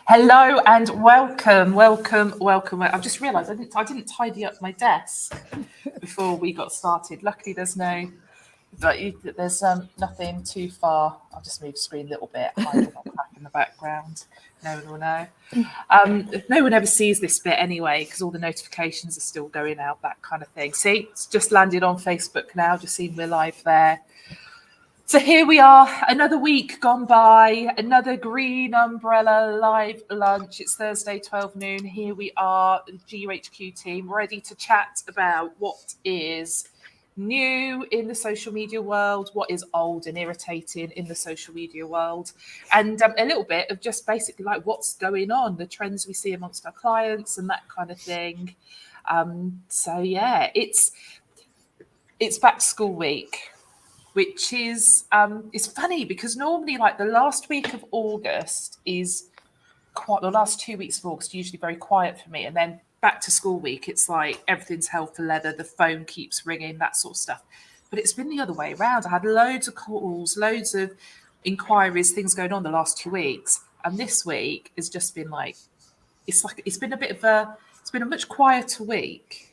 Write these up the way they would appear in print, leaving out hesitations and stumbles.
Hello and welcome. I've just realised I didn't tidy up my desk before we got started. Luckily, there's nothing too far. I'll just move the screen a little bit, hide all that crap in the background. No one will know. No one ever sees this bit anyway because all the notifications are still going out, that kind of thing. See, it's just landed on Facebook now. Just seen we're live there. So here we are, another week gone by, another Green Umbrella live lunch. It's Thursday, 12 noon. Here we are, the GUHQ team, ready to chat about what is new in the social media world, what is old and irritating in the social media world, and a little bit of just basically like what's going on, the trends we see amongst our clients and that kind of thing. So yeah, it's back to school week, which is funny because normally like the last week of August is quite, the last 2 weeks of August are usually very quiet for me, and then back to school week it's like everything's held for leather, the phone keeps ringing, that sort of stuff. But it's been the other way around. I had loads of calls, loads of inquiries, things going on the last 2 weeks, and this week has just been like it's been a much quieter week.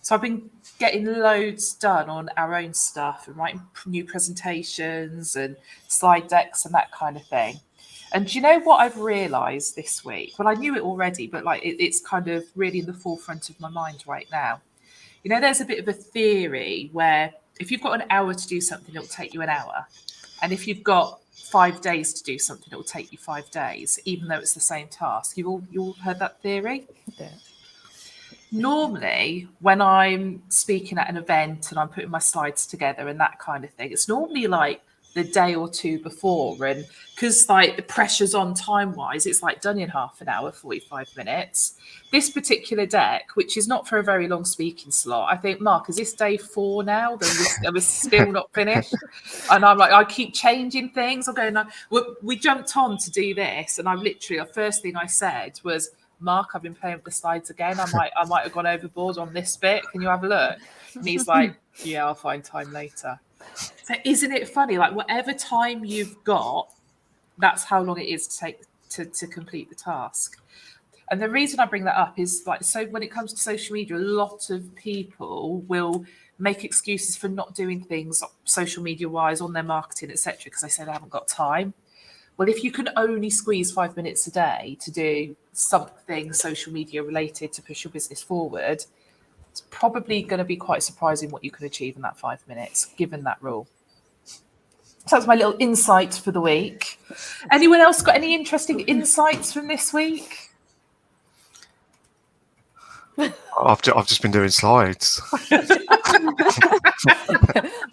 So I've been getting loads done on our own stuff and writing new presentations and slide decks and that kind of thing. And do you know what I've realised this week? Well, I knew it already, but like it's kind of really in the forefront of my mind right now. You know, there's a bit of a theory where if you've got an hour to do something, it'll take you an hour. And if you've got 5 days to do something, it'll take you 5 days, even though it's the same task. You all heard that theory? Yeah. Normally, when I'm speaking at an event and I'm putting my slides together and that kind of thing, it's normally like the day or two before, and because like the pressure's on time-wise, it's like done in half an hour, 45 minutes. This particular deck, which is not for a very long speaking slot, I think, Mark, is this day 4 now? Then we're still not finished. And I'm like, I keep changing things. I'm going, we jumped on to do this, and I'm literally, the first thing I said was, Mark, I've been playing with the slides again. I might have gone overboard on this bit. Can you have a look? And he's like, yeah, I'll find time later. So isn't it funny? Like whatever time you've got, that's how long it is to take to complete the task. And the reason I bring that up is like, so when it comes to social media, a lot of people will make excuses for not doing things social media wise on their marketing, etc., because they say they haven't got time. Well, if you can only squeeze 5 minutes a day to do something social media related to push your business forward, it's probably going to be quite surprising what you can achieve in that 5 minutes, given that rule. So that's my little insight for the week. Anyone else got any interesting insights from this week? I've just been doing slides.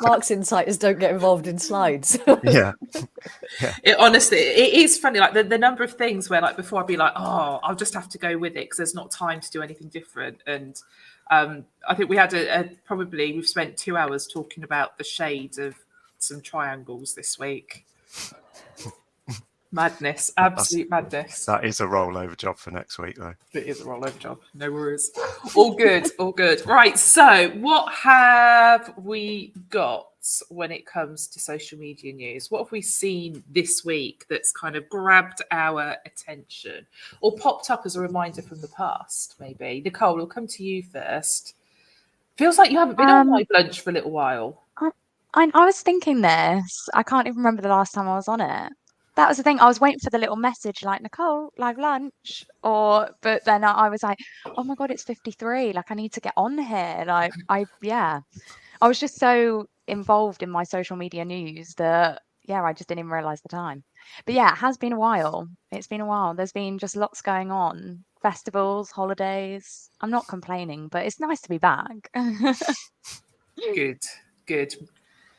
Mark's insight is don't get involved in slides. Yeah. Honestly, it is funny. Like the number of things where, like, before I'd be like, oh, I'll just have to go with it because there's not time to do anything different. And I think we had we've spent 2 hours talking about the shades of some triangles this week. Madness, absolute madness. That is a rollover job for next week, though. It is a rollover job. No worries. All good, all good. Right, so what have we got when it comes to social media news? What have we seen this week that's kind of grabbed our attention or popped up as a reminder from the past, maybe? Nicole, we'll come to you first. Feels like you haven't been on live lunch for a little while. I was thinking this. I can't even remember the last time I was on it. That was the thing. I was waiting for the little message like, Nicole, live lunch. But then I was like, oh my God, it's 53. Like, I need to get on here. Like, I was just so involved in my social media news that, I just didn't even realize the time. But yeah, it has been a while. It's been a while. There's been just lots going on. Festivals, holidays. I'm not complaining, but it's nice to be back. Good.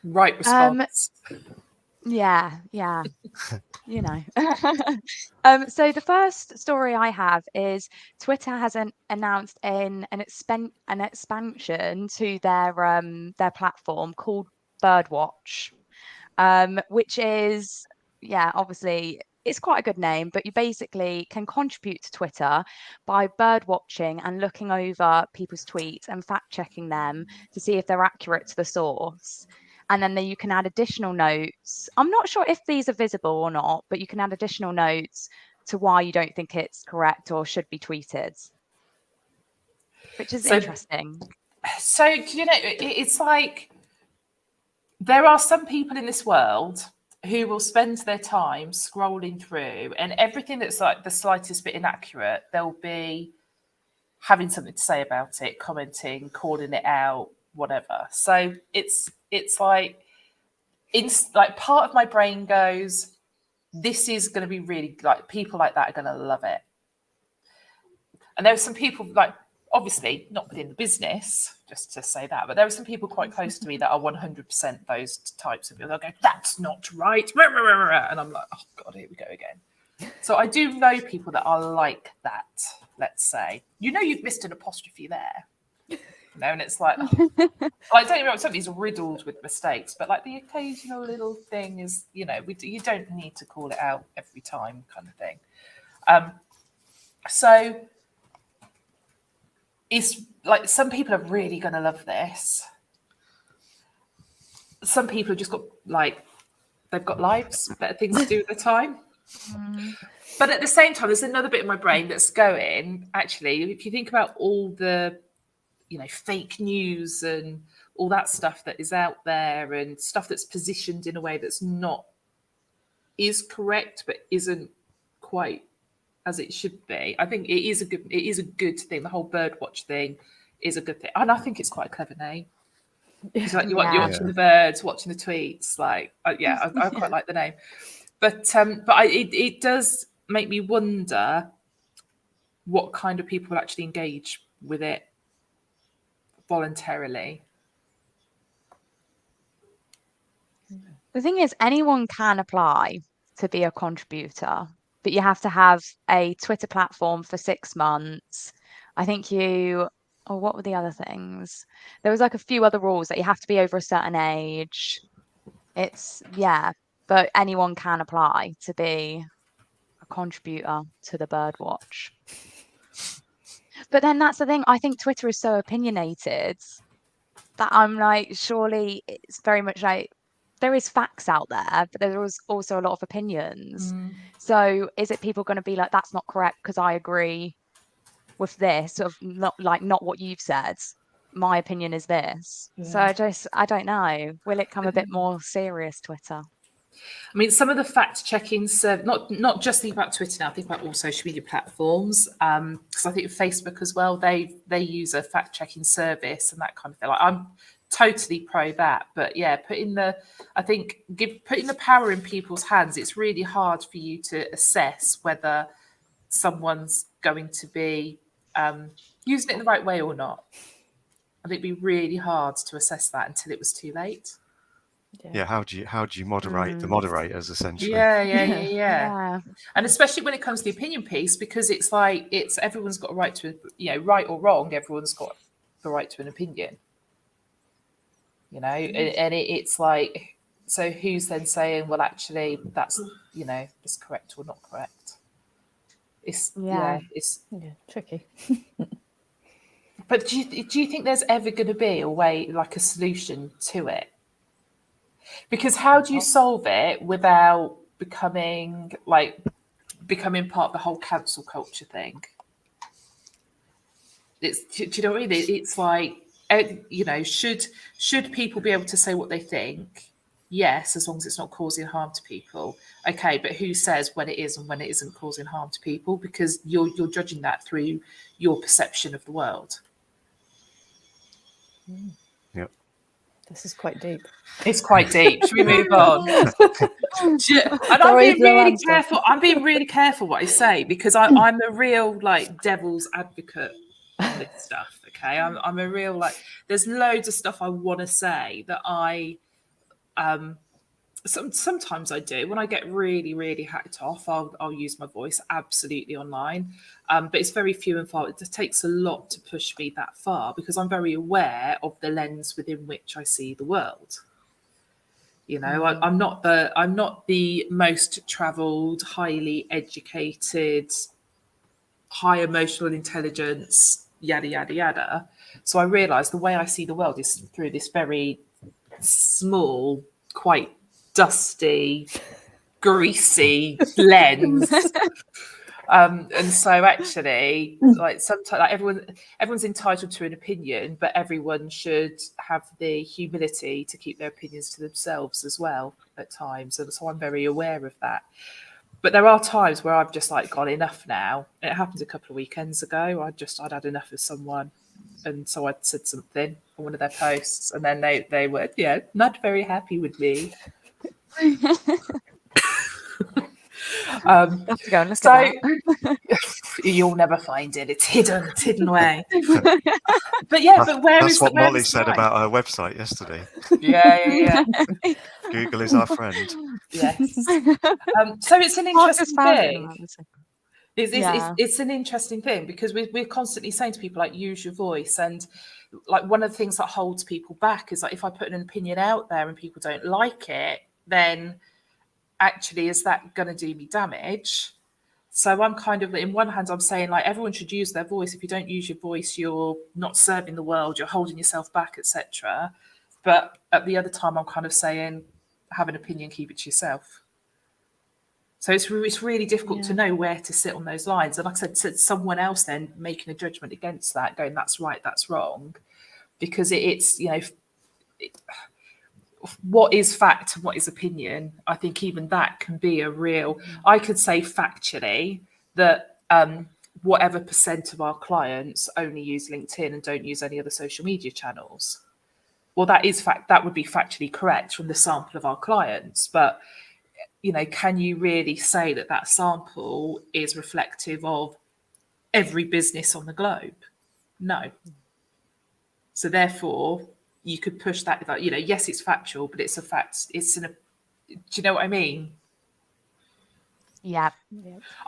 Right response. Yeah. You know. So the first story I have is Twitter has announced an expansion to their platform called Birdwatch, which is obviously it's quite a good name, but you basically can contribute to Twitter by bird watching and looking over people's tweets and fact checking them to see if they're accurate to the source. And then you can add additional notes. I'm not sure if these are visible or not, but you can add additional notes to why you don't think it's correct or should be tweeted, which is interesting. So, you know, it's like there are some people in this world who will spend their time scrolling through, and everything that's like the slightest bit inaccurate, they'll be having something to say about it, commenting, calling it out, whatever. So it's like, part of my brain goes, this is going to be really, like, people like that are going to love it. And there are some people, like, obviously not within the business, just to say that, but there are some people quite close to me that are 100% those types of people. They'll go, that's not right. And I'm like, oh God, here we go again. So I do know people that are like that, let's say. You know, you've missed an apostrophe there. You know, and it's like, oh. Like, don't get me wrong, somebody's riddled with mistakes, but like the occasional little thing is, you know, you don't need to call it out every time, kind of thing. So it's like, some people are really going to love this. Some people have just got, like, they've got lives, better things to do at the time. But at the same time, there's another bit of my brain that's going, actually, if you think about all the, you know, fake news and all that stuff that is out there, and stuff that's positioned in a way that's is correct, but isn't quite as it should be. I think it is a good thing. The whole birdwatch thing is a good thing. And I think it's quite a clever name. It's like you're watching the birds, watching the tweets. Like, I quite like the name. But it does make me wonder what kind of people will actually engage with it voluntarily. The thing is, anyone can apply to be a contributor, but you have to have a Twitter platform for 6 months. I think what were the other things? There was like a few other rules that you have to be over a certain age. But anyone can apply to be a contributor to the birdwatch. But then that's the thing. I think Twitter is so opinionated that I'm like, surely it's very much like, there is facts out there, but there's also a lot of opinions. So is it people going to be like, that's not correct because I agree with this, sort of not what you've said. My opinion is this. Yeah. So I don't know. Will it come a bit more serious, Twitter? I mean, some of the fact-checking, not just think about Twitter now, think about all social media platforms, because I think Facebook as well, they use a fact-checking service and that kind of thing. Like, I'm totally pro that, but yeah, putting the power in people's hands, it's really hard for you to assess whether someone's going to be using it in the right way or not. I think it'd be really hard to assess that until it was too late. Yeah, how do you moderate the moderators, essentially? Yeah. And especially when it comes to the opinion piece, because it's like, everyone's got a right to, you know, right or wrong, everyone's got the right to an opinion. You know, and it's like, so who's then saying, well, actually, that's, you know, is correct or not correct? It's tricky. But do you think there's ever going to be a way, like a solution to it? Because how do you solve it without becoming part of the whole cancel culture thing? Do you know what I mean? It's like, you know, should people be able to say what they think? Yes, as long as it's not causing harm to people. Okay, but who says when it is and when it isn't causing harm to people? Because you're judging that through your perception of the world. Yep. This is quite deep. It's quite deep. Should we move on? And I'm being really careful. I'm being really careful what I say, because I'm a real, like, devil's advocate on this stuff. Okay, I'm a real, like, there's loads of stuff I want to say that I sometimes I do. When I get really, really hacked off, I'll use my voice absolutely online. But it's very few and far. It takes a lot to push me that far, because I'm very aware of the lens within which I see the world. You know, I'm not the most travelled, highly educated, high emotional intelligence, yada, yada, yada. So I realise the way I see the world is through this very small, quite dusty greasy lens. And so actually, like sometimes, like everyone's entitled to an opinion, but everyone should have the humility to keep their opinions to themselves as well at times. And so I'm very aware of that. But there are times where I've just like got enough now. It happened a couple of weekends ago. I'd had enough of someone, and so I'd said something on one of their posts, and then they were not very happy with me. Have to go and look at that. You'll never find it. It's hidden away. But yeah, but that's what Molly said about our website yesterday. Yeah. Google is our friend. Yes. So it's an interesting thing. Yeah. It's an interesting thing because we're constantly saying to people like use your voice, and like one of the things that holds people back is like if I put an opinion out there and people don't like it, then actually is that going to do me damage? So I'm kind of, in one hand, I'm saying like everyone should use their voice. If you don't use your voice, you're not serving the world, you're holding yourself back, etc. But at the other time, I'm kind of saying have an opinion, keep it to yourself. So it's really difficult to know where to sit on those lines. And like I said, someone else then making a judgment against that, going that's right, that's wrong, because it's what is fact and what is opinion. I think even that can be a real, I could say factually that whatever percent of our clients only use LinkedIn and don't use any other social media channels. Well, that would be factually correct from the sample of our clients. But, can you really say that sample is reflective of every business on the globe? No. So therefore, you could push that, yes, it's factual, but it's a fact. Do you know what I mean? Yeah.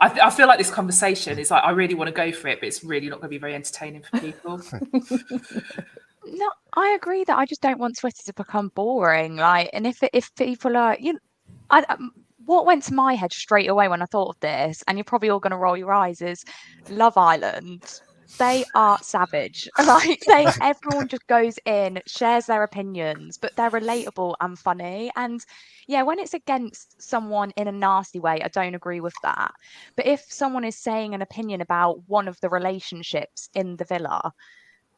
I feel like this conversation is like, I really want to go for it, but it's really not going to be very entertaining for people. No, I agree that I just don't want Twitter to become boring. Like, and if people are, what went to my head straight away when I thought of this, and you're probably all going to roll your eyes, is Love Island. They are savage. Like everyone just goes in, shares their opinions, but they're relatable and funny. And yeah, when it's against someone in a nasty way, I don't agree with that. But if someone is saying an opinion about one of the relationships in the villa,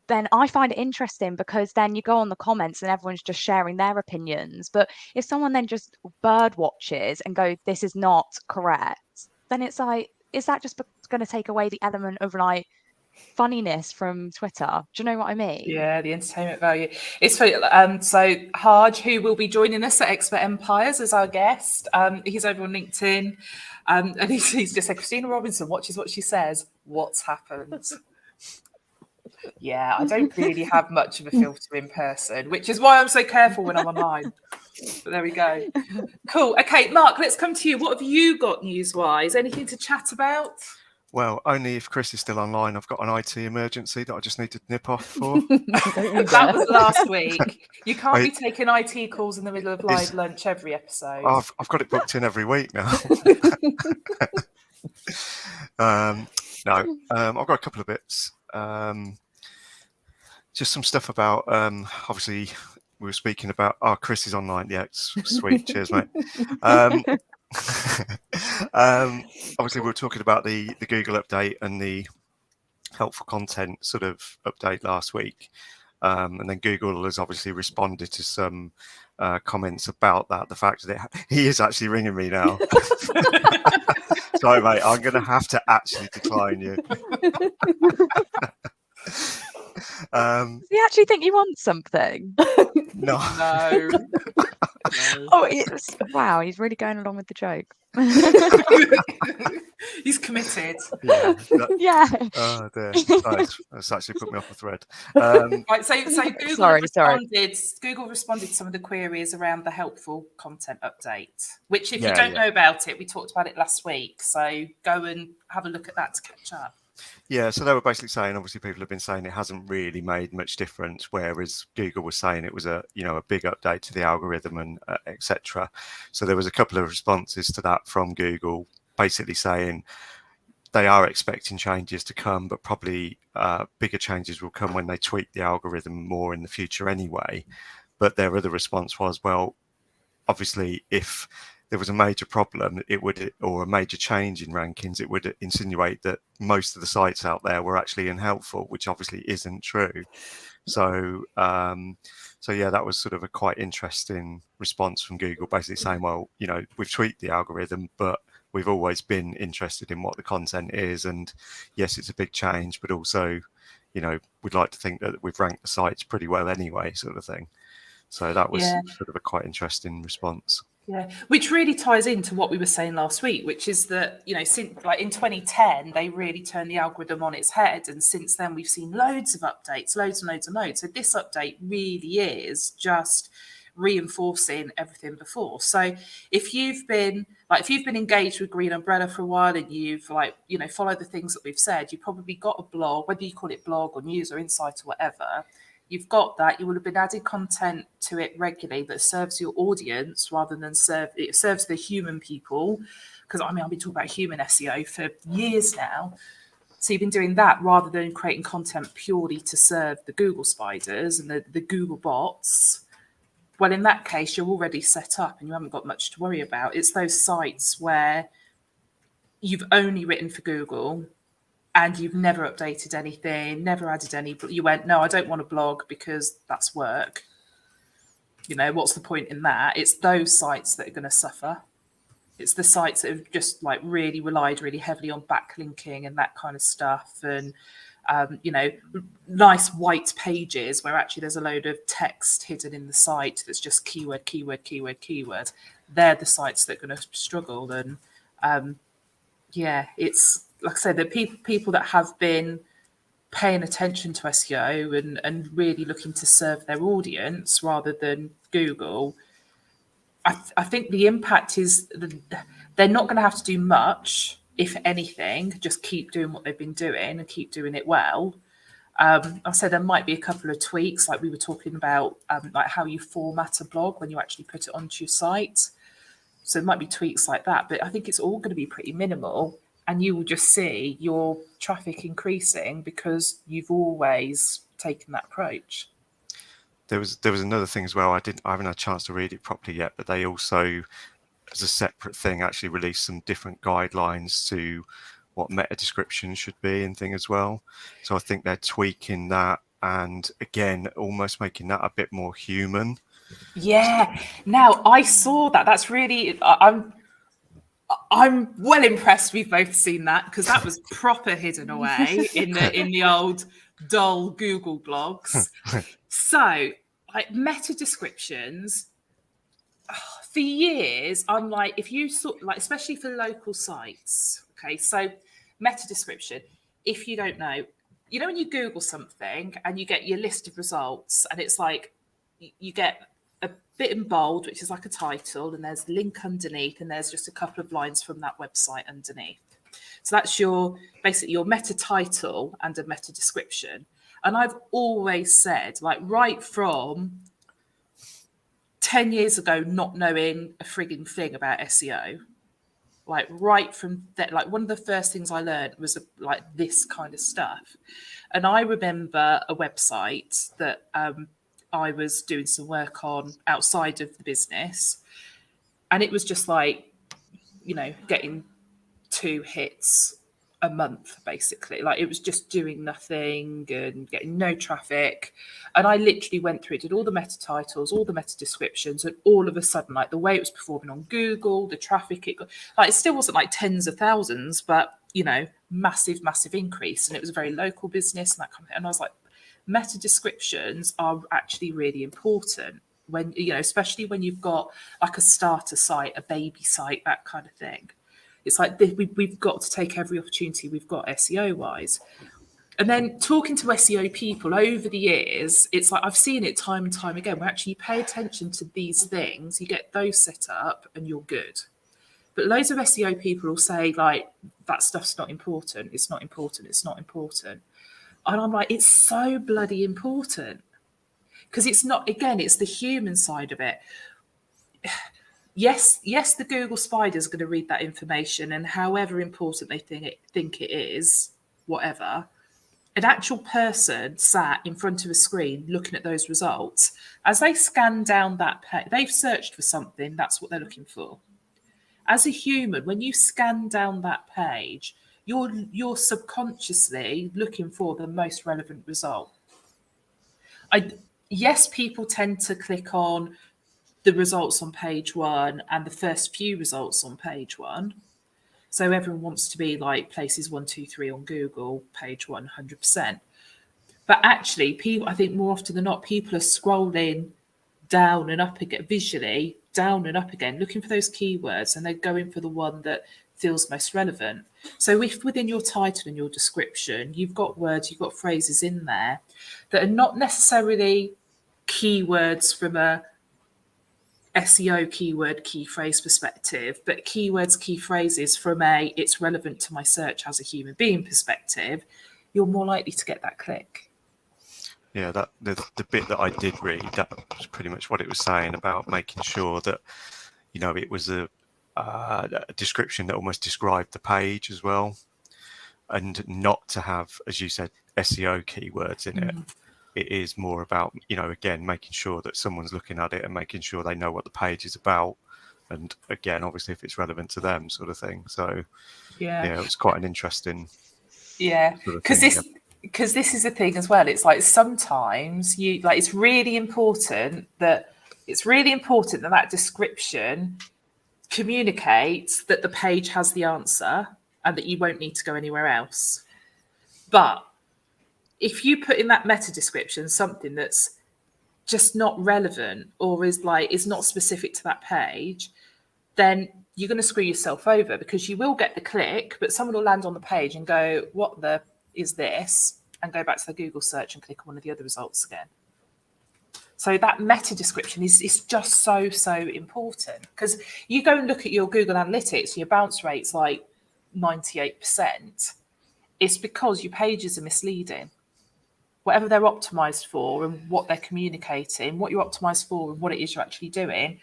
then I find it interesting because then you go on the comments and everyone's just sharing their opinions. But if someone then just bird watches and go, this is not correct, then it's like, is that just going to take away the element of like funniness from Twitter? Do you know what I mean? Yeah, the entertainment value. It's for so Harj, who will be joining us at Expert Empires as our guest. He's over on LinkedIn, and he's just said, Christina Robinson watches what she says. What's happened? Yeah, I don't really have much of a filter in person, which is why I'm so careful when I'm online. But there we go. Cool. Okay, Mark, let's come to you. What have you got news-wise? Anything to chat about? Well, only if Chris is still online. I've got an IT emergency that I just need to nip off for. That was last week. You can't be taking IT calls in the middle of live lunch every episode. I've got it booked in every week now. No, I've got a couple of bits. Just some stuff about, obviously, we were speaking about, Chris is online. Yeah, it's sweet. Cheers, mate. Obviously, we were talking about the Google update and the helpful content sort of update last week. And then Google has obviously responded to some comments about that. The fact that he is actually ringing me now. Sorry, mate, I'm going to have to actually decline you. Does he actually think you want something? No. Oh, wow, he's really going along with the joke. He's committed. Yeah. Oh dear. That's actually put me off the thread. Right, so Google responded to some of the queries around the helpful content update, which if you don't know about it, we talked about it last week. So go and have a look at that to catch up. Yeah, so they were basically saying, obviously people have been saying it hasn't really made much difference, whereas Google was saying it was a big update to the algorithm and etc. So there was a couple of responses to that from Google, basically saying they are expecting changes to come, but probably bigger changes will come when they tweak the algorithm more in the future anyway. But their other response was, well, obviously if there was a major problem, or a major change in rankings, it would insinuate that most of the sites out there were actually unhelpful, which obviously isn't true. So, so yeah, that was sort of a quite interesting response from Google, basically saying, well, we've tweaked the algorithm, but we've always been interested in what the content is. And yes, it's a big change, but also, we'd like to think that we've ranked the sites pretty well anyway, sort of thing. So that was sort of a quite interesting response. Yeah, which really ties into what we were saying last week, which is that, since like in 2010, they really turned the algorithm on its head. And since then, we've seen loads of updates, loads and loads and loads. So this update really is just reinforcing everything before. So if you've been engaged with Green Umbrella for a while and you've followed the things that we've said, you've probably got a blog, whether you call it blog or news or insight or whatever. You've got that. You will have been adding content to it regularly that serves your audience rather than serves the human people. Because I've been talking about human SEO for years now. So you've been doing that rather than creating content purely to serve the Google spiders and the Google bots. Well, in that case, you're already set up and you haven't got much to worry about. It's those sites where you've only written for Google and you've never updated anything, never added any. You went, no, I don't want a blog because that's work. What's the point in that? It's those sites that are going to suffer. It's the sites that have just really relied really heavily on backlinking and that kind of stuff. And, nice white pages where actually there's a load of text hidden in the site that's just keyword, keyword, keyword, keyword. They're the sites that are going to struggle. And it's, like I said, the people that have been paying attention to SEO and really looking to serve their audience rather than Google, I think the impact is they're not going to have to do much, if anything, just keep doing what they've been doing and keep doing it well. I said there might be a couple of tweaks, like we were talking about, like how you format a blog when you actually put it onto your site. So there might be tweaks like that, but I think it's all going to be pretty minimal. And you will just see your traffic increasing because you've always taken that approach. There was another thing as well. I haven't had a chance to read it properly yet, but they also, as a separate thing, actually released some different guidelines to what meta descriptions should be and thing as well. So I think they're tweaking that and again, almost making that a bit more human. Yeah. Now I saw that. That's really, I'm well impressed we've both seen that because that was proper hidden away in the old dull Google blogs. So meta descriptions, for years, I'm like, if you especially for local sites, okay, so meta description, if you don't know, when you Google something and you get your list of results and it's like, you get a bit in bold, which is like a title, and there's a link underneath, and there's just a couple of lines from that website underneath. So that's basically your meta title and a meta description. And I've always said, right from 10 years ago, not knowing a frigging thing about SEO, right from that, one of the first things I learned was this kind of stuff. And I remember a website that I was doing some work on outside of the business. And it was just getting 2 hits a month, basically. It was just doing nothing and getting no traffic. And I literally went through it, did all the meta titles, all the meta descriptions, and all of a sudden, the way it was performing on Google, the traffic it got, it still wasn't tens of thousands, but massive, massive increase. And it was a very local business and that kind of thing. And I was like, meta descriptions are actually really important when, especially when you've got a starter site, a baby site, that kind of thing. It's we've got to take every opportunity we've got SEO wise. And then talking to SEO people over the years, it's I've seen it time and time again, where actually you pay attention to these things, you get those set up and you're good. But loads of SEO people will say that stuff's not important. It's not important. It's not important. And I'm like, it's so bloody important because it's not, again, it's the human side of it. Yes, the Google spiders are going to read that information and however important they think it is, whatever, an actual person sat in front of a screen looking at those results, as they scan down that page, they've searched for something, that's what they're looking for. as a human, when you scan down that page, you're subconsciously looking for the most relevant result. Yes, people tend to click on the results on page 1 and the first few results on page 1. So everyone wants to be like places 1, 2, 3 on Google, page 100%. But actually, people, I think more often than not, people are scrolling down and up again, visually, down and up again, looking for those keywords, and they're going for the one that feels most relevant. So if within your title and your description, you've got words, you've got phrases in there that are not necessarily keywords from a SEO keyword, key phrase perspective, but keywords, key phrases from a it's relevant to my search as a human being perspective, you're more likely to get that click. Yeah, that the bit that I did read, that was pretty much what it was saying about making sure that, you know, it was a description that almost described the page as well, and not to have, as you said, SEO keywords in it. It is more about, you know, again, making sure that someone's looking at it and making sure they know what the page is about. And again, obviously, if it's relevant to them, sort of thing. So, yeah, it was quite an interesting. Yeah, because this is the thing as well. It's like sometimes it's really important that that description communicates that the page has the answer and that you won't need to go anywhere else. But if you put in that meta description something that's just not relevant or is not specific to that page, then you're going to screw yourself over, because you will get the click, but someone will land on the page and go, what the is this? And go back to the Google search and click on one of the other results again. So that meta description is just so important, because you go and look at your Google Analytics, your bounce rate's like 98%. It's because your pages are misleading. Whatever they're optimized for and what they're communicating, what you're optimized for and what it is you're actually doing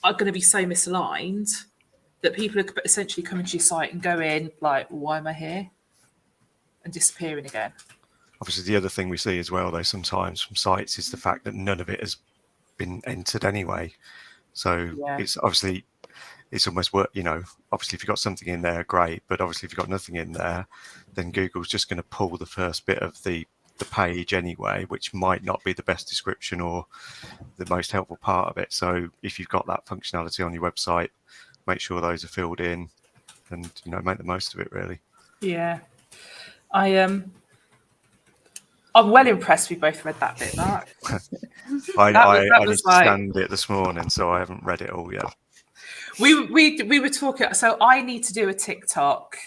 are going to be so misaligned that people are essentially coming to your site and going like, why am I here? And disappearing again. Obviously, the other thing we see as well, though, sometimes from sites is the fact that none of it has been entered anyway. So it's obviously, it's almost work, you know, obviously if you've got something in there, great. But obviously if you've got nothing in there, then Google's just going to pull the first bit of the page anyway, which might not be the best description or the most helpful part of it. So if you've got that functionality on your website, make sure those are filled in and, you know, make the most of it, really. Yeah. I'm well impressed we both read that bit, Mark. I just scanned it this morning, so I haven't read it all yet. We were talking, so I need to do a TikTok.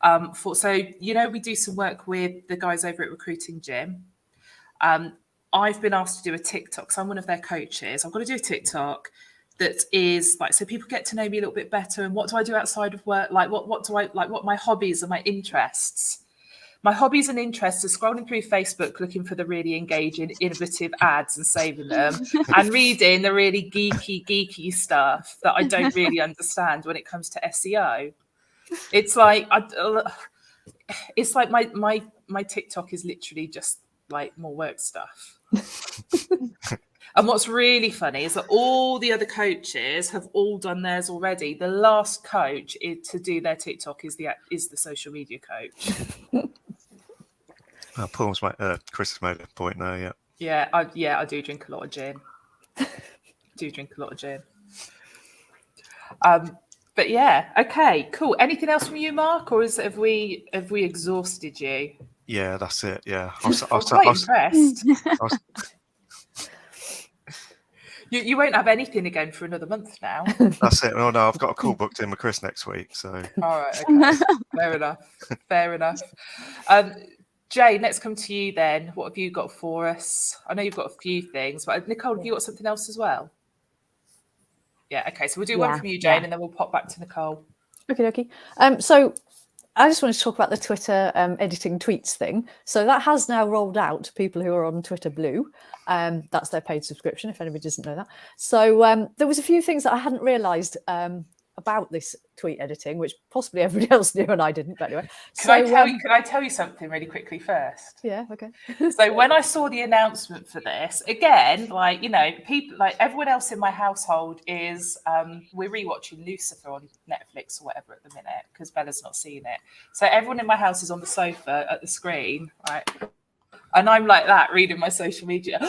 We do some work with the guys over at Recruiting Gym. I've been asked to do a TikTok, so I'm one of their coaches. I've got to do a TikTok that is like, so people get to know me a little bit better, and what do I do outside of work? Like what do I like, what my hobbies and my interests. My hobbies and interests are scrolling through Facebook, looking for the really engaging, innovative ads and saving them, and reading the really geeky stuff that I don't really understand when it comes to SEO. It's like my TikTok is literally just like more work stuff. And what's really funny is that all the other coaches have all done theirs already. The last coach to do their TikTok is the social media coach. Chris has made a point there. Yeah, I do drink a lot of gin. But yeah, okay, cool. Anything else from you, Mark, or have we exhausted you? Yeah, that's it. Yeah, I'm quite impressed. You won't have anything again for another month now. That's it. Oh no, I've got a call booked in with Chris next week. So all right, okay, fair enough. Jane, let's come to you then. What have you got for us? I know you've got a few things, but Nicole, have you got something else as well? Yeah, okay. So we'll do one from you, Jane, and then we'll pop back to Nicole. Okay. So I just wanted to talk about the Twitter editing tweets thing. So that has now rolled out to people who are on Twitter Blue. That's their paid subscription, if anybody doesn't know that. So there was a few things that I hadn't realised about this tweet editing, which possibly everybody else knew and I didn't, but anyway. Can I tell you something really quickly first? Yeah, okay. So when I saw the announcement for this, again, like, you know, people, like everyone else in my household is, we're rewatching Lucifer on Netflix or whatever at the minute because Bella's not seen it. So everyone in my house is on the sofa at the screen, right? And I'm like that, reading my social media.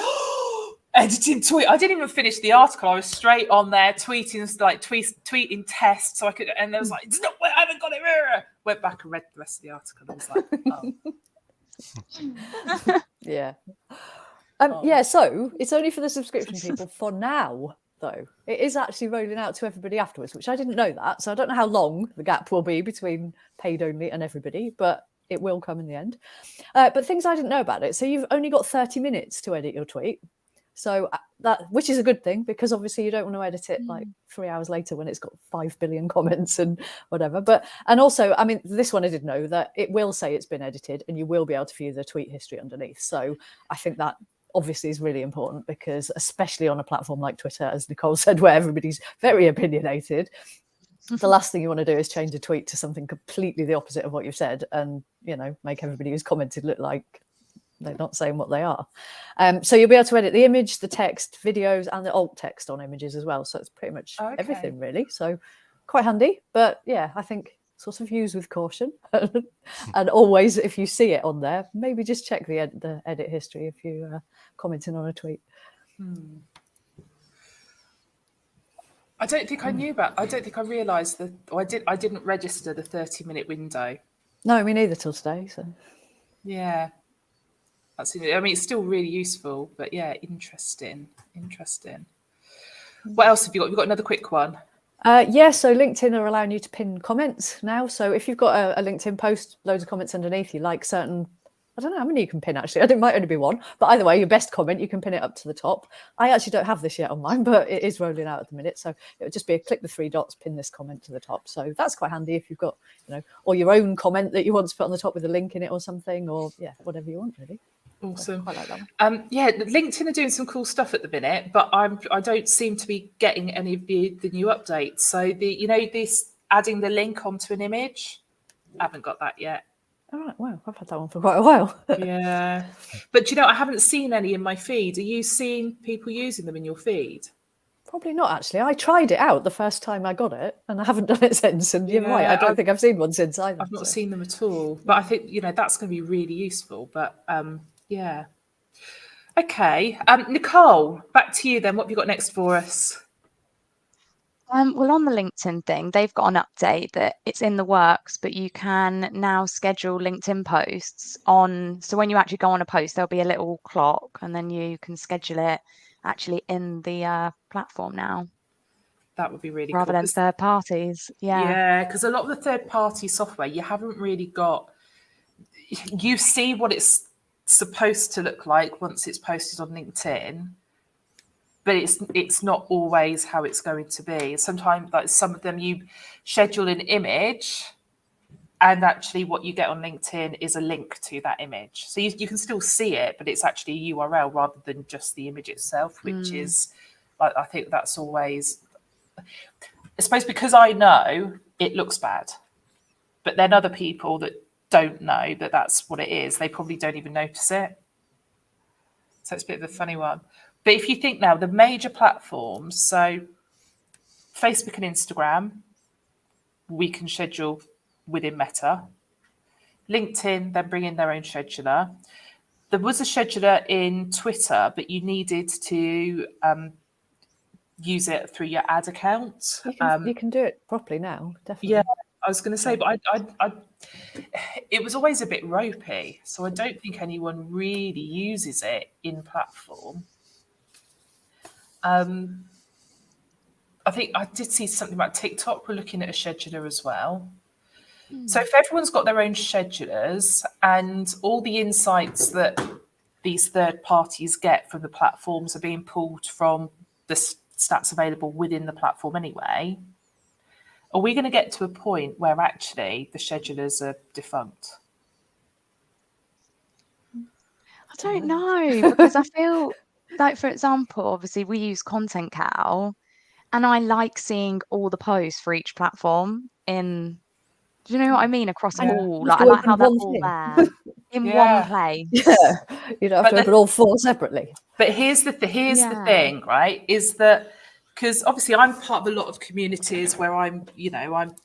Editing tweet. I didn't even finish the article. I was straight on there tweeting tests so I could, and there was like, it's not, I haven't got it. Went back and read the rest of the article. I was like, oh. Yeah. Yeah, so it's only for the subscription people for now, though. It is actually rolling out to everybody afterwards, which I didn't know that. So I don't know how long the gap will be between paid only and everybody, but it will come in the end. But things I didn't know about it. So you've only got 30 minutes to edit your tweet. So which is a good thing, because obviously you don't want to edit it like 3 hours later when it's got 5 billion comments and whatever. And also, I mean, this one I did know that it will say it's been edited and you will be able to view the tweet history underneath. So I think that obviously is really important, because especially on a platform like Twitter, as Nicole said, where everybody's very opinionated, the last thing you want to do is change a tweet to something completely the opposite of what you've said and, you know, make everybody who's commented look like they're not saying what they are. So you'll be able to edit the image, the text, videos, and the alt text on images as well. So it's pretty much everything, really. So quite handy. But yeah, I think sort of use with caution. And always, if you see it on there, maybe just check the edit history if you're commenting on a tweet. I don't think I knew about. I don't think I realised that. Or I didn't register the 30-minute window. No, me neither till today. So yeah. I mean, it's still really useful, but yeah, interesting. What else have you got? You've got another quick one. Yeah, so LinkedIn are allowing you to pin comments now. So if you've got a LinkedIn post, loads of comments underneath, you like certain, I don't know how many you can pin actually. I think it might only be one, but either way, your best comment, you can pin it up to the top. I actually don't have this yet on mine, but it is rolling out at the minute. So it would just be click the 3 dots, pin this comment to the top. So that's quite handy if you've got, you know, or your own comment that you want to put on the top with a link in it or something, or yeah, whatever you want really. Awesome. I like that one. Yeah, LinkedIn are doing some cool stuff at the minute, but I don't seem to be getting any of the new updates. So this adding the link onto an image, I haven't got that yet. All right, wow, I've had that one for quite a while. Yeah, but I haven't seen any in my feed. Are you seeing people using them in your feed? Probably not actually. I tried it out the first time I got it, and I haven't done it since. And you're right, I don't think I've seen one since either. I've not seen them at all, but I think that's going to be really useful. But yeah. Okay. Nicole, back to you then. What have you got next for us? Well, on the LinkedIn thing, they've got an update that it's in the works, but you can now schedule LinkedIn posts on. So when you actually go on a post, there'll be a little clock, and then you can schedule it actually in the platform now. That would be really rather cool. than third parties. Yeah, because a lot of the third-party software, you haven't really got. You see what it's supposed to look like once it's posted on LinkedIn, but it's not always how it's going to be. Sometimes, like some of them, you schedule an image, and actually what you get on LinkedIn is a link to that image. So you can still see it, but it's actually a URL rather than just the image itself, which is, I think that's always, I suppose, because I know it looks bad, but then other people that don't know that that's what it is, they probably don't even notice it. So it's a bit of a funny one. But if you think now, the major platforms, so Facebook and Instagram, we can schedule within Meta. LinkedIn, then bring in their own scheduler. There was a scheduler in Twitter, but you needed to use it through your ad account. You can do it properly now, definitely. Yeah, I was going to say, but I it was always a bit ropey, so I don't think anyone really uses it in platform. I think I did see something about TikTok. We're looking at a scheduler as well. So if everyone's got their own schedulers and all the insights that these third parties get from the platforms are being pulled from the stats available within the platform anyway, are we going to get to a point where actually the schedulers are defunct? I don't know, because I feel like, for example, obviously we use ContentCal, And I like seeing all the posts for each platform in, do you know what I mean? Across Yeah. all, You have like, I to like open how they're one all thing. there in one place. Yeah, you don't have But to open all 4 separately. But here's the Yeah. thing, right? Is that because obviously I'm part of a lot of communities where I'm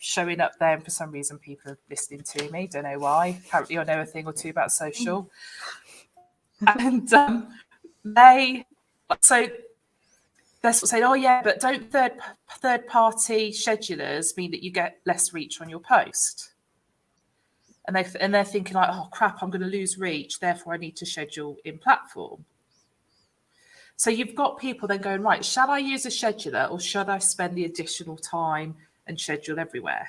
showing up there, and for some reason people are listening to me. Don't know why. Apparently, I know a thing or two about social, and they're sort of saying, "Oh yeah, but don't third party schedulers mean that you get less reach on your post?" And they're thinking like, "Oh crap, I'm going to lose reach, therefore I need to schedule in platform." So you've got people then going, right, shall I use a scheduler or should I spend the additional time and schedule everywhere?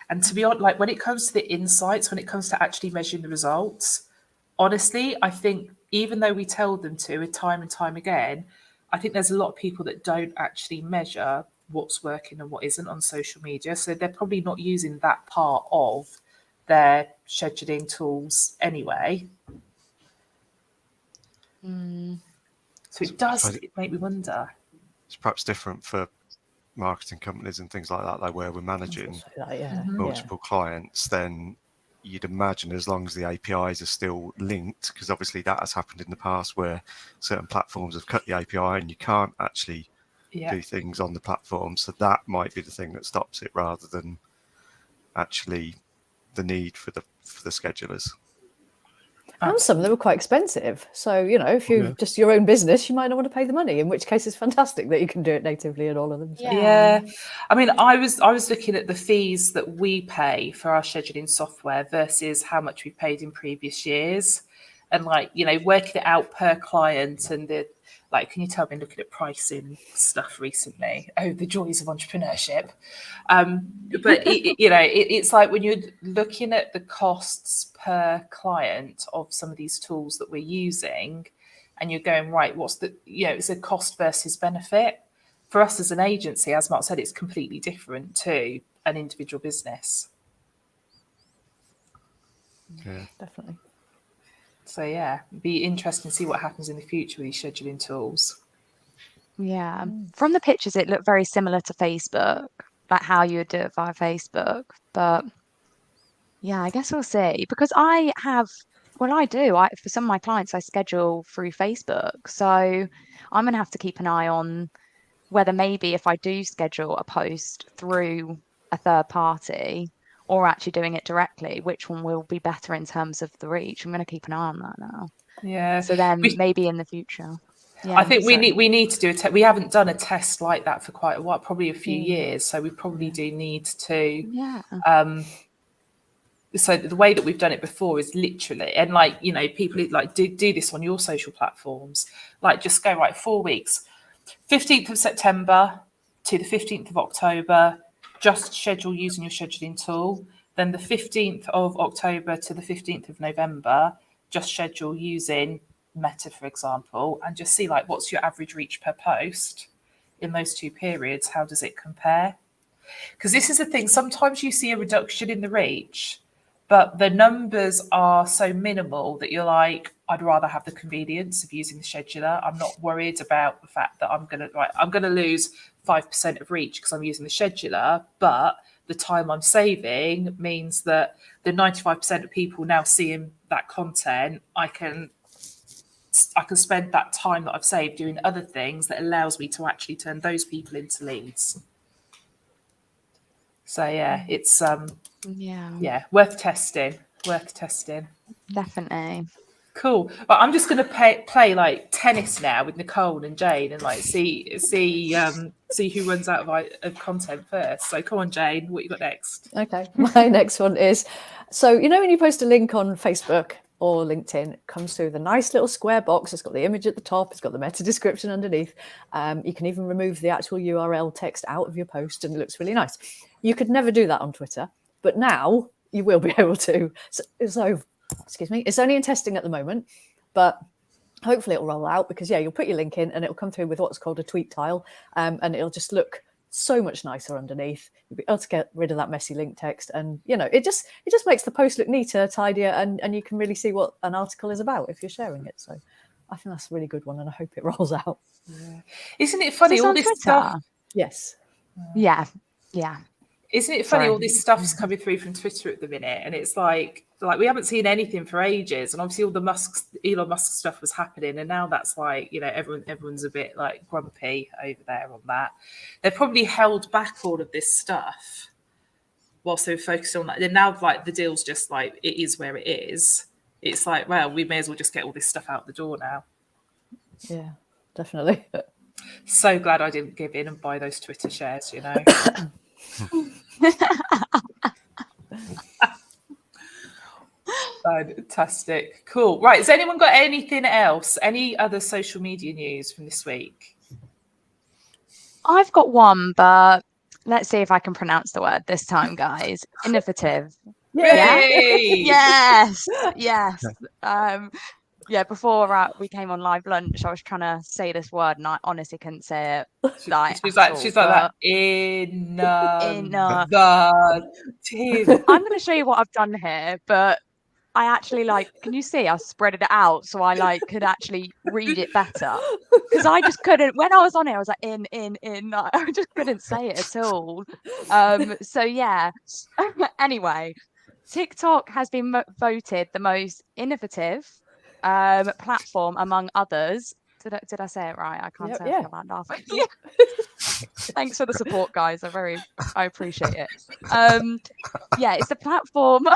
And to be honest, like when it comes to the insights, when it comes to actually measuring the results, honestly, I think even though we tell them to time and time again, I think there's a lot of people that don't actually measure what's working and what isn't on social media. So they're probably not using that part of their scheduling tools anyway. So it does make me wonder. It's perhaps different for marketing companies and things like that, like where we're managing multiple clients. Then you'd imagine as long as the APIs are still linked, because obviously that has happened in the past where certain platforms have cut the API and you can't actually do things on the platform. So that might be the thing that stops it rather than actually the need for the schedulers. And some of them are quite expensive. So, if you're just your own business, you might not want to pay the money, in which case it's fantastic that you can do it natively in all of them. So. Yeah. I mean, I was looking at the fees that we pay for our scheduling software versus how much we've paid in previous years. And working it out per client and can you tell me looking at pricing stuff recently? Oh, the joys of entrepreneurship. But it's like when you're looking at the costs per client of some of these tools that we're using, and you're going, right, what's the, it's a cost versus benefit. For us as an agency, as Mark said, it's completely different to an individual business. Yeah, definitely. So it'd be interesting to see what happens in the future with these scheduling tools. Yeah, from the pictures, it looked very similar to Facebook, like how you would do it via Facebook. But yeah, I guess we'll see. Because for some of my clients, I schedule through Facebook. So I'm going to have to keep an eye on whether maybe if I do schedule a post through a third party or actually doing it directly, which one will be better in terms of the reach. I'm going to keep an eye on that now. Yeah. So then maybe in the future. Yeah, I think we need to do a test. We haven't done a test like that for quite a while, probably a few years. So we probably do need to. Yeah. So the way that we've done it before is literally, and people do this on your social platforms. Just go right 4 weeks, 15th of September to the 15th of October. Just schedule using your scheduling tool. Then the 15th of October to the 15th of November, just schedule using Meta, for example, and just see what's your average reach per post in those 2 periods. How does it compare? Because this is the thing. Sometimes you see a reduction in the reach, but the numbers are so minimal that you're like, I'd rather have the convenience of using the scheduler. I'm not worried about the fact that I'm gonna lose 5% of reach because I'm using the scheduler, but the time I'm saving means that the 95% of people now seeing that content, I can spend that time that I've saved doing other things that allows me to actually turn those people into leads. So it's worth testing. Definitely. Cool. But I'm just going to play tennis now with Nicole and Jane and see who runs out of content first. So come on, Jane, what you got next? Okay, my next one is, so when you post a link on Facebook or LinkedIn, it comes through the nice little square box. It's got the image at the top. It's got the meta description underneath. You can even remove the actual URL text out of your post and it looks really nice. You could never do that on Twitter, but now you will be able to. So excuse me, it's only in testing at the moment, but hopefully it'll roll out because you'll put your link in and it'll come through with what's called a tweet tile, and it'll just look so much nicer underneath. You'll be able to get rid of that messy link text, and it just makes the post look neater, tidier, and you can really see what an article is about if you're sharing it. So I think that's a really good one, and I hope it rolls out. Yeah. Isn't it Is funny this all on this Twitter? stuff? Yes. Yeah. Isn't it funny Sorry. all this stuff's coming through from Twitter at the minute, and it's like we haven't seen anything for ages, and obviously all the Elon Musk stuff was happening, and now that's like, you know, everyone's a bit like grumpy over there on that. They've probably held back all of this stuff whilst they were focused on that. And now like the deal's just like, it is where it is. It's like, well, we may as well just get all this stuff out the door now. Yeah, definitely. So glad I didn't give in and buy those Twitter shares, you know. Fantastic. Cool. Right. Has anyone got anything else? Any other social media news from this week? I've got one, but let's see if I can pronounce the word this time, guys. Innovative. Yay! Yes. Yeah, before we came on live lunch, I was trying to say this word and I honestly couldn't say it. She's like that. Innovative. I'm going to show you what I've done here, but I actually can you see I spread it out so I could actually read it better, because I just couldn't, when I was on it I was like in I just couldn't say it at all. So yeah. Anyway, TikTok has been voted the most innovative platform among others. Did I say it right? I can't say it about laughing. Thanks for the support, guys. I appreciate it. It's the platform.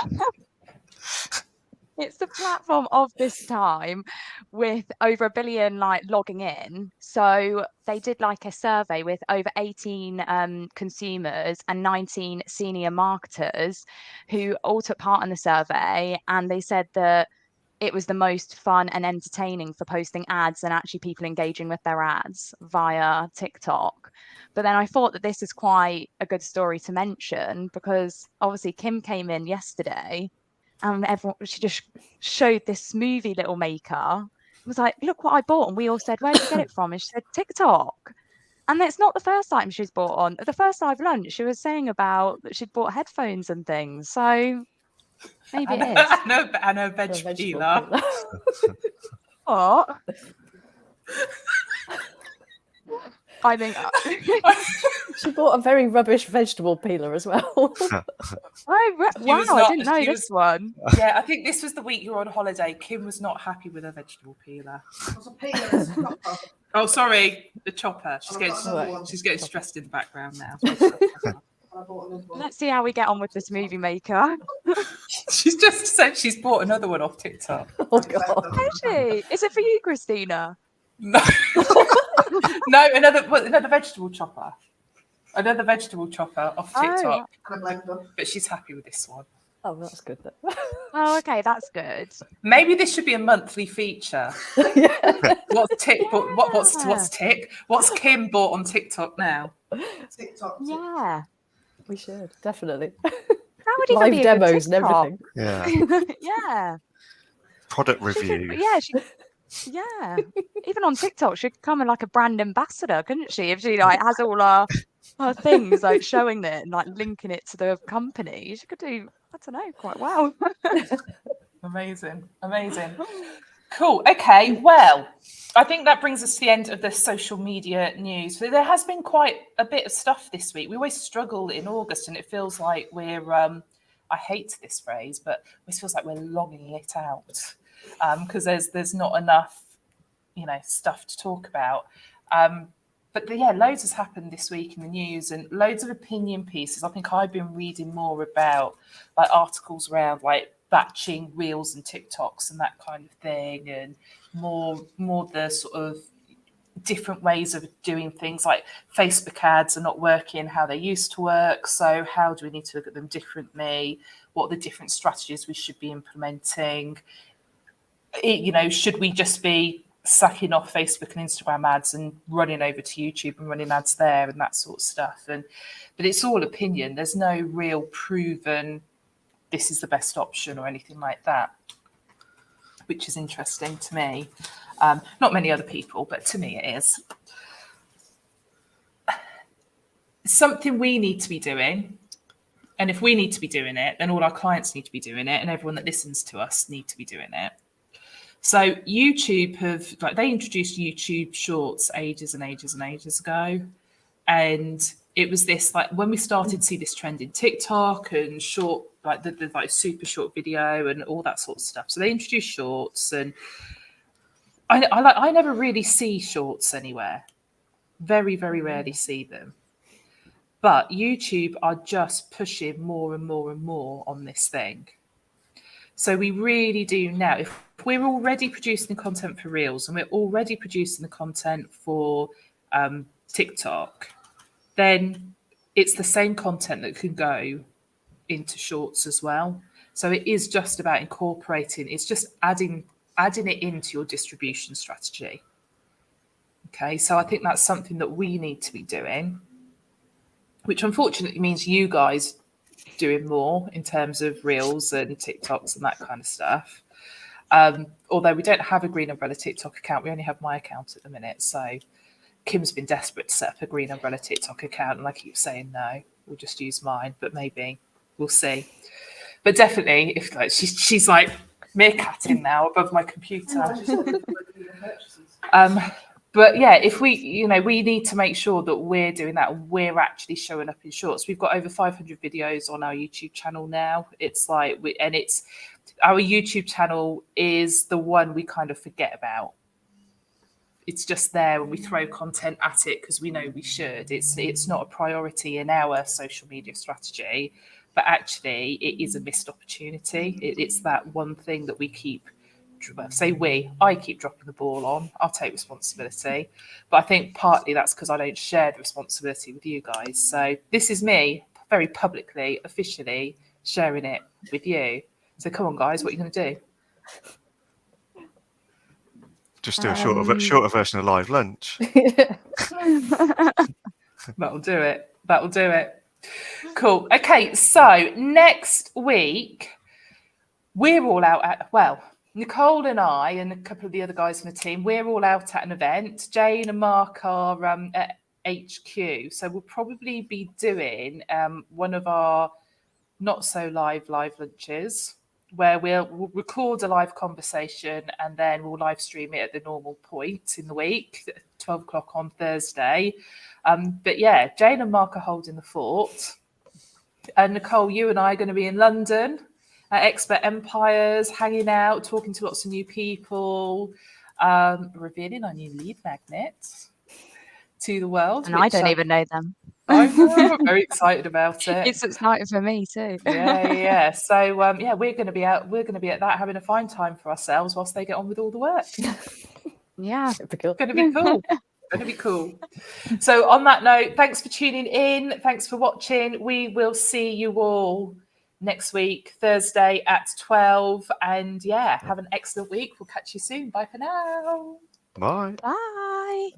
It's the platform of this time, with over 1 billion logging in. So they did a survey with over 18 consumers and 19 senior marketers who all took part in the survey, and they said that it was the most fun and entertaining for posting ads and actually people engaging with their ads via TikTok. But then I thought that this is quite a good story to mention, because obviously Kim came in yesterday and she just showed this smoothie little maker. It was like, look what I bought. And we all said, where did you get it from? And she said, TikTok. And it's not the first item she's bought on. The first live lunch, she was saying about that she'd bought headphones and things. So maybe it is. And a veg peeler. What? I think she bought a very rubbish vegetable peeler as well. Wow, I didn't know this one. Yeah, I think this was the week you were on holiday. Kim was not happy with her vegetable peeler. What's a peeler? Oh, sorry, the chopper. She's getting stressed in the background now. Let's see how we get on with the smoothie maker. She's just said she's bought another one off TikTok. Oh God! Has she? Is it for you, Christina? No. No, another vegetable chopper. Another vegetable chopper off TikTok. But she's happy with this one. Oh, that's good then. Oh, okay, that's good. Maybe this should be a monthly feature. What's Kim bought on TikTok now? TikTok. Yeah, we should definitely. That would even live be demos and everything. Yeah. Yeah. Product review. Yeah. Even on TikTok, she could come in like a brand ambassador, couldn't she? If she has all her things showing it and linking it to the company, she could do, I don't know, quite well. Amazing. Cool. Okay. Well, I think that brings us to the end of the social media news. So there has been quite a bit of stuff this week. We always struggle in August, and it feels like we're, I hate this phrase, but it feels like we're logging it out because there's not enough, stuff to talk about. But loads has happened this week in the news, and loads of opinion pieces. I think I've been reading more about articles around batching reels and TikToks and that kind of thing, and more the sort of different ways of doing things. Like Facebook ads are not working how they used to work, so how do we need to look at them differently? What are the different strategies we should be implementing? Should we just be sucking off Facebook and Instagram ads and running over to YouTube and running ads there and that sort of stuff? But it's all opinion. There's no real proven this is the best option or anything like that, which is interesting to me. Not many other people, but to me it is. Something we need to be doing, and if we need to be doing it, then all our clients need to be doing it, and everyone that listens to us need to be doing it. So YouTube they introduced YouTube Shorts ages and ages and ages ago, and it was this like when we started to see this trend in TikTok and short, like the like super short video and all that sort of stuff. So they introduced Shorts, and I never really see Shorts anywhere. Very, very rarely see them. But YouTube are just pushing more and more and more on this thing. So we really do now. If we're already producing the content for Reels and we're already producing the content for TikTok, then it's the same content that can go into Shorts as well. So it is just about incorporating. It's just adding it into your distribution strategy. Okay, so I think that's something that we need to be doing, which unfortunately means you guys doing more in terms of Reels and TikToks and that kind of stuff. Although we don't have a Green Umbrella TikTok account, we only have my account at the minute. So Kim's been desperate to set up a Green Umbrella TikTok account, and I keep saying no, we'll just use mine, but maybe we'll see. But definitely, if like she's like meerkatting now above my computer. But yeah, if we need to make sure that we're doing that and we're actually showing up in Shorts. We've got over 500 videos on our YouTube channel now. It's like, it's our YouTube channel is the one we kind of forget about. It's just there when we throw content at it because we know we should. It's not a priority in our social media strategy, but actually it is a missed opportunity. It's that one thing that we keep. I keep dropping the ball on. I'll take responsibility, but I think partly that's because I don't share the responsibility with you guys. So this is me very publicly, officially sharing it with you. So come on, guys, what are you going to do? Just do a shorter version of Live Lunch. That'll do it. That'll do it. Cool. Okay, so next week we're all out at Nicole and I and a couple of the other guys from the team, we're all out at an event. Jane and Mark are at HQ. So we'll probably be doing one of our not so live lunches where we'll record a live conversation and then we'll live stream it at the normal point in the week, 12 o'clock on Thursday. But yeah, Jane and Mark are holding the fort. And Nicole, you and I are going to be in London at Expert Empires, hanging out, talking to lots of new people, revealing our new lead magnets to the world. And I don't even know them. I'm very excited about it. It's exciting for me too. Yeah. So we're going to be out. We're going to be at that, having a fine time for ourselves whilst they get on with all the work. Yeah, Going to be cool. Going to be cool. So on that note, thanks for tuning in. Thanks for watching. We will see you all next week, Thursday at 12. And yeah, have an excellent week. We'll catch you soon. Bye for now. Bye. Bye.